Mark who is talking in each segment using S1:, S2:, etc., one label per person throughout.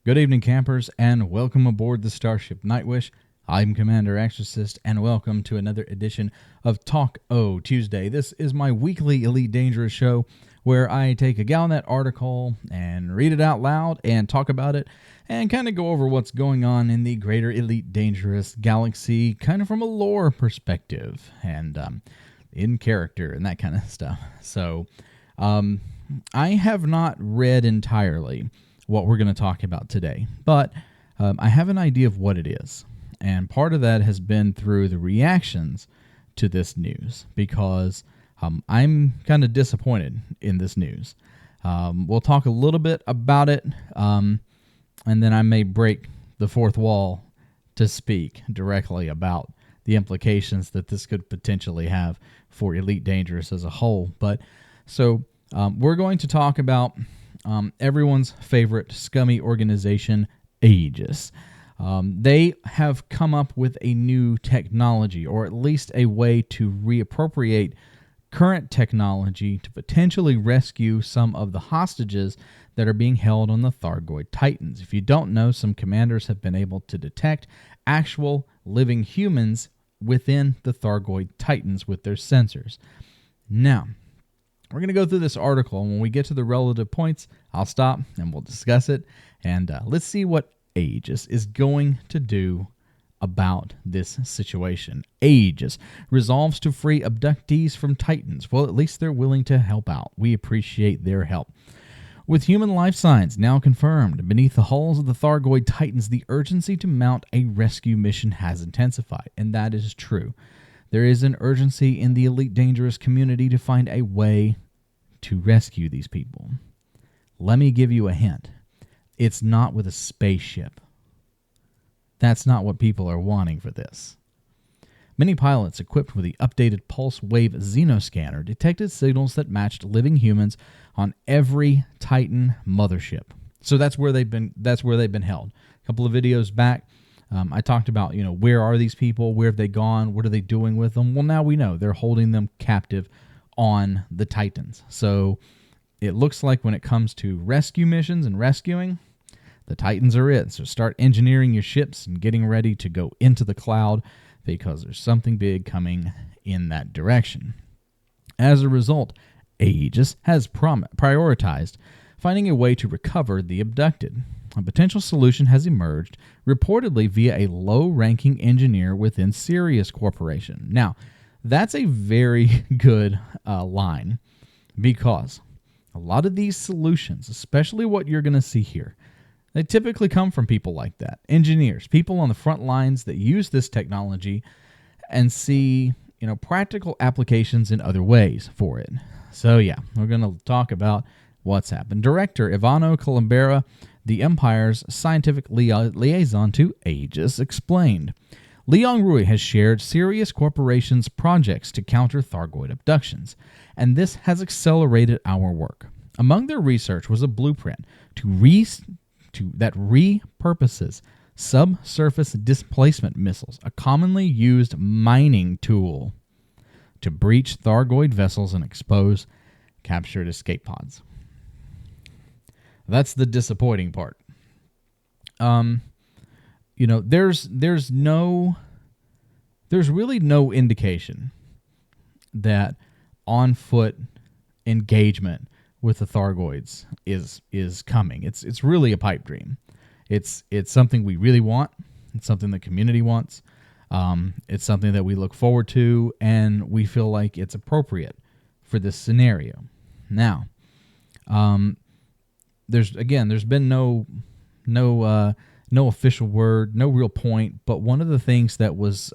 S1: Good evening, campers, and welcome aboard the Starship Nightwish. I'm Commander Exorcist, and welcome to another edition of Talk O Tuesday. This is my weekly Elite Dangerous show where I take a Galnet article and read it out loud and talk about it and kind of go over what's going on in the greater Elite Dangerous galaxy, kind of from a lore perspective and in character and that kind of stuff. So I have not read entirely what we're going to talk about today, but I have an idea of what it is. And part of that has been through the reactions to this news, because I'm kind of disappointed in this news. We'll talk a little bit about it, and then I may break the fourth wall to speak directly about the implications that this could potentially have for Elite Dangerous as a whole. But so we're going to talk about everyone's favorite scummy organization, Aegis. They have come up with a new technology, or at least a way to reappropriate current technology to potentially rescue some of the hostages that are being held on the Thargoid Titans. If you don't know, some commanders have been able to detect actual living humans within the Thargoid Titans with their sensors. Now, we're going to go through this article, and when we get to the relative points, I'll stop and we'll discuss it. And let's see what Aegis is going to do about this situation. Aegis resolves to free abductees from Titans. Well, at least they're willing to help out. We appreciate their help. With human life signs now confirmed beneath the hulls of the Thargoid Titans, the urgency to mount a rescue mission has intensified, and that is true. There is an urgency in the Elite Dangerous community to find a way to rescue these people. Let me give you a hint. It's not with a spaceship. That's not what people are wanting for this. Many pilots equipped with the updated pulse wave xenoscanner detected signals that matched living humans on every Titan mothership. So that's where they've been held. A couple of videos back, I talked about, where are these people? Where have they gone? What are they doing with them? Well, now we know they're holding them captive on the Titans. So it looks like when it comes to rescue missions and rescuing, the Titans are it. So start engineering your ships and getting ready to go into the cloud, because there's something big coming in that direction. As a result, Aegis has prioritized finding a way to recover the abducted. A potential solution has emerged, reportedly via a low-ranking engineer within Sirius Corporation. Now, that's a very good line, because a lot of these solutions, especially what you're going to see here, they typically come from people like that. Engineers, people on the front lines that use this technology and see, practical applications in other ways for it. So yeah, we're going to talk about what's happened. Director Ivano Calabrera, the Empire's scientific liaison to Aegis, explained, Liang Rui has shared Sirius Corporation's projects to counter Thargoid abductions, and this has accelerated our work. Among their research was a blueprint that repurposes subsurface displacement missiles, a commonly used mining tool, to breach Thargoid vessels and expose captured escape pods. That's the disappointing part. There's really no indication that on-foot engagement with the Thargoids is coming. It's really a pipe dream. It's something we really want. It's something the community wants. It's something that we look forward to, and we feel like it's appropriate for this scenario. Now, there's been no official word, no real point. But one of the things that was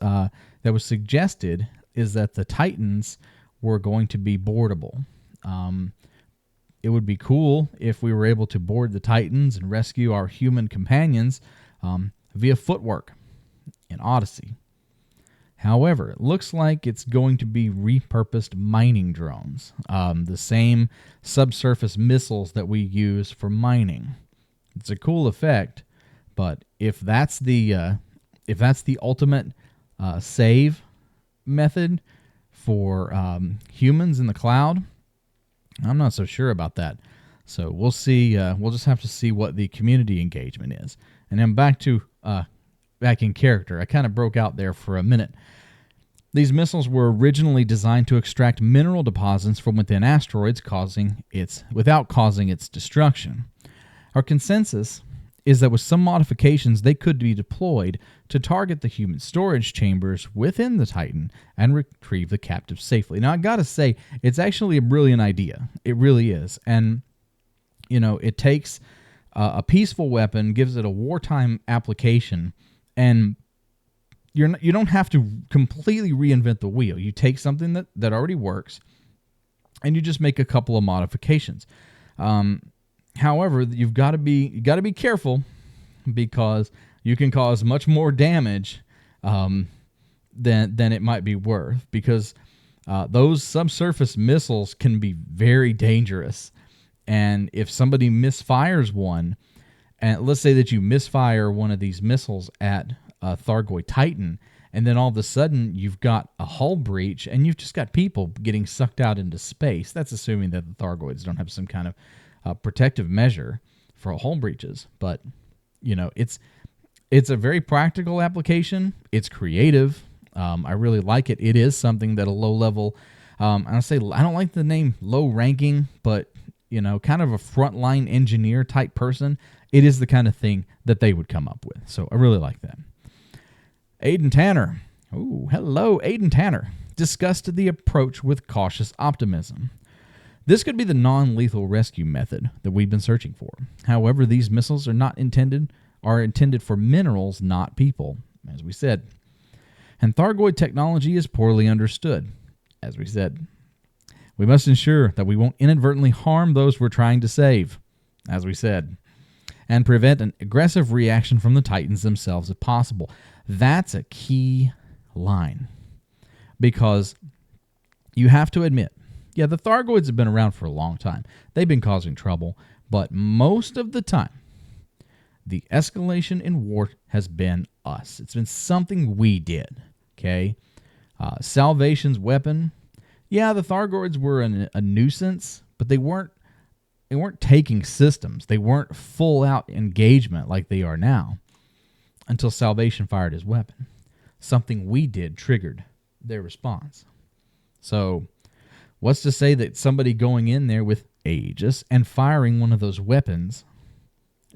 S1: suggested is that the Titans were going to be boardable. It would be cool if we were able to board the Titans and rescue our human companions via footwork in Odyssey. However, it looks like it's going to be repurposed mining drones, the same subsurface missiles that we use for mining. It's a cool effect, but if that's the ultimate save method for humans in the cloud, I'm not so sure about that. So we'll see. We'll just have to see what the community engagement is. And then back in character. I kind of broke out there for a minute. These missiles were originally designed to extract mineral deposits from within asteroids, without causing its destruction. Our consensus is that with some modifications, they could be deployed to target the human storage chambers within the Titan and retrieve the captive safely. Now, I gotta say, it's actually a brilliant idea. It really is. And, it takes a peaceful weapon, gives it a wartime application, and you don't have to completely reinvent the wheel. You take something that already works, and you just make a couple of modifications. However, you've got to be careful, because you can cause much more damage than it might be worth, because those subsurface missiles can be very dangerous. And if somebody misfires one, and let's say that you misfire one of these missiles at a Thargoid Titan, and then all of a sudden you've got a hull breach, and you've just got people getting sucked out into space. That's assuming that the Thargoids don't have some kind of protective measure for hull breaches. But it's a very practical application. It's creative. I really like it. It is something that a low level, I don't like the name low ranking, but kind of a frontline engineer type person, it is the kind of thing that they would come up with. So I really like that. Aiden Tanner. Ooh, hello, Aiden Tanner. Discussed the approach with cautious optimism. This could be the non-lethal rescue method that we've been searching for. However, these missiles are intended for minerals, not people, as we said. And Thargoid technology is poorly understood, as we said. We must ensure that we won't inadvertently harm those we're trying to save, as we said, and prevent an aggressive reaction from the Titans themselves if possible. That's a key line, because you have to admit, yeah, the Thargoids have been around for a long time. They've been causing trouble, but most of the time, the escalation in war has been us. It's been something we did, okay? Salvation's weapon, yeah, the Thargoids were a nuisance, but they weren't taking systems. They weren't full-out engagement like they are now until Salvation fired his weapon. Something we did triggered their response. So what's to say that somebody going in there with Aegis and firing one of those weapons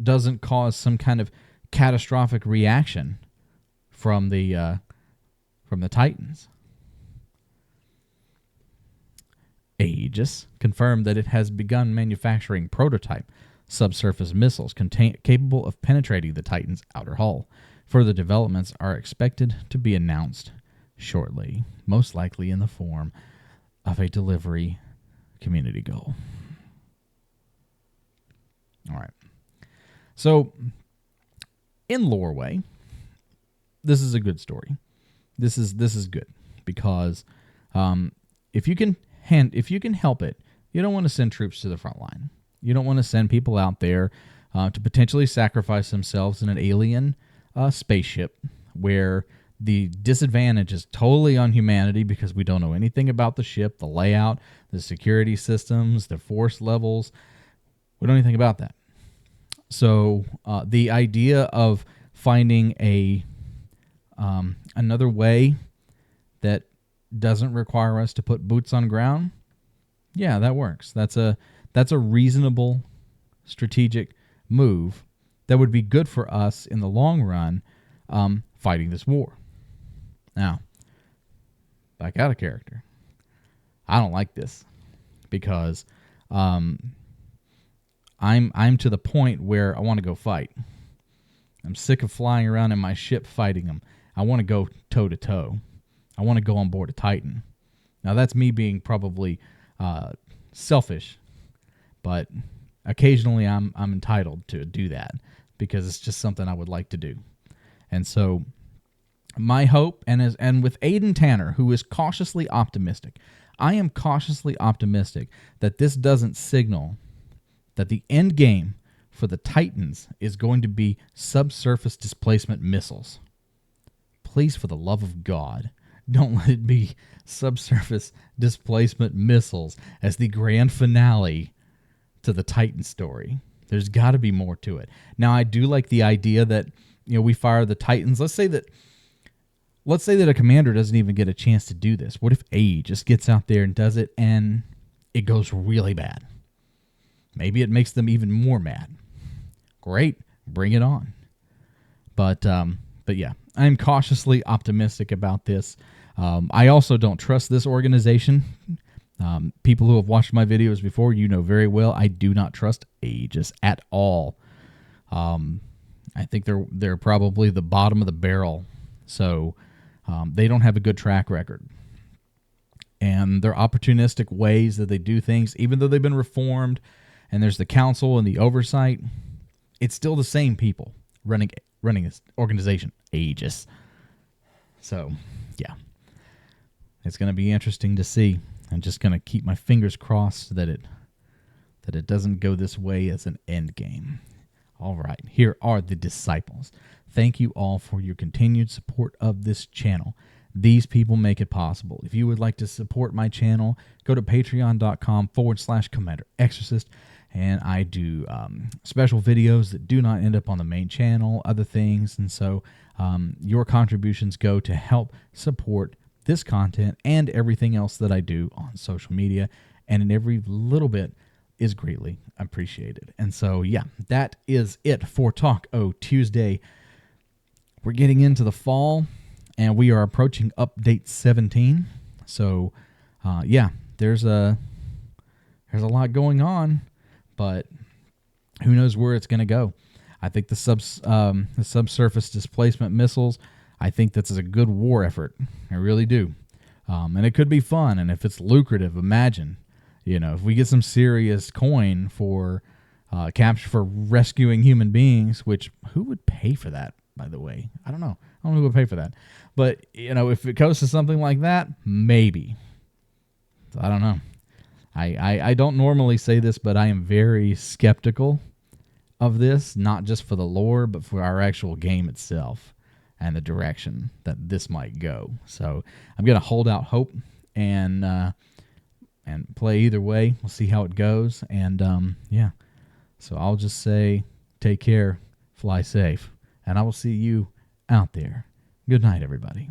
S1: doesn't cause some kind of catastrophic reaction from the Titans? Aegis confirmed that it has begun manufacturing prototype subsurface missiles capable of penetrating the Titan's outer hull. Further developments are expected to be announced shortly, most likely in the form of a delivery community goal. All right. So, in Loreway, this is a good story. This is good, because if you can help it, you don't want to send troops to the front line. You don't want to send people out there to potentially sacrifice themselves in an alien spaceship where the disadvantage is totally on humanity, because we don't know anything about the ship, the layout, the security systems, the force levels. We don't know anything about that. So the idea of finding another way that doesn't require us to put boots on ground, yeah, that works. That's a reasonable strategic move that would be good for us in the long run, fighting this war. Now, back out of character. I don't like this, because I'm to the point where I want to go fight. I'm sick of flying around in my ship fighting them. I want to go toe to toe. I want to go on board a Titan. Now, that's me being probably selfish, but occasionally I'm entitled to do that, because it's just something I would like to do. And so my hope, and with Aiden Tanner, who is cautiously optimistic, I am cautiously optimistic that this doesn't signal that the end game for the Titans is going to be subsurface displacement missiles. Please, for the love of God, don't let it be subsurface displacement missiles as the grand finale to the Titan story. There's got to be more to it. Now, I do like the idea that, we fire the Titans. Let's say that a commander doesn't even get a chance to do this. What if A just gets out there and does it, and it goes really bad? Maybe it makes them even more mad. Great, bring it on. But yeah, I'm cautiously optimistic about this. I also don't trust this organization. People who have watched my videos before, very well, I do not trust Aegis at all. I think they're probably the bottom of the barrel. So they don't have a good track record. And their opportunistic ways that they do things, even though they've been reformed, and there's the council and the oversight, it's still the same people running this organization, Aegis. So, yeah. It's going to be interesting to see. I'm just going to keep my fingers crossed that it doesn't go this way as an end game. All right, here are the disciples. Thank you all for your continued support of this channel. These people make it possible. If you would like to support my channel, go to patreon.com/Commander Exorcist, and I do special videos that do not end up on the main channel, other things, and so your contributions go to help support this content and everything else that I do on social media, and in every little bit is greatly appreciated. And so, yeah, that is it for Talk O Tuesday. We're getting into the fall, and we are approaching update 17. So, yeah, there's a lot going on, but who knows where it's going to go. I think the subsurface displacement missiles, I think that's a good war effort. I really do. And it could be fun, and if it's lucrative, imagine, if we get some serious coin for capture for rescuing human beings, which who would pay for that, by the way? I don't know who would pay for that. But, if it goes to something like that, maybe. I don't know. I don't normally say this, but I am very skeptical of this, not just for the lore, but for our actual game itself and the direction that this might go. So I'm going to hold out hope and play either way. We'll see how it goes. And, yeah. So I'll just say take care, fly safe, and I will see you out there. Good night, everybody.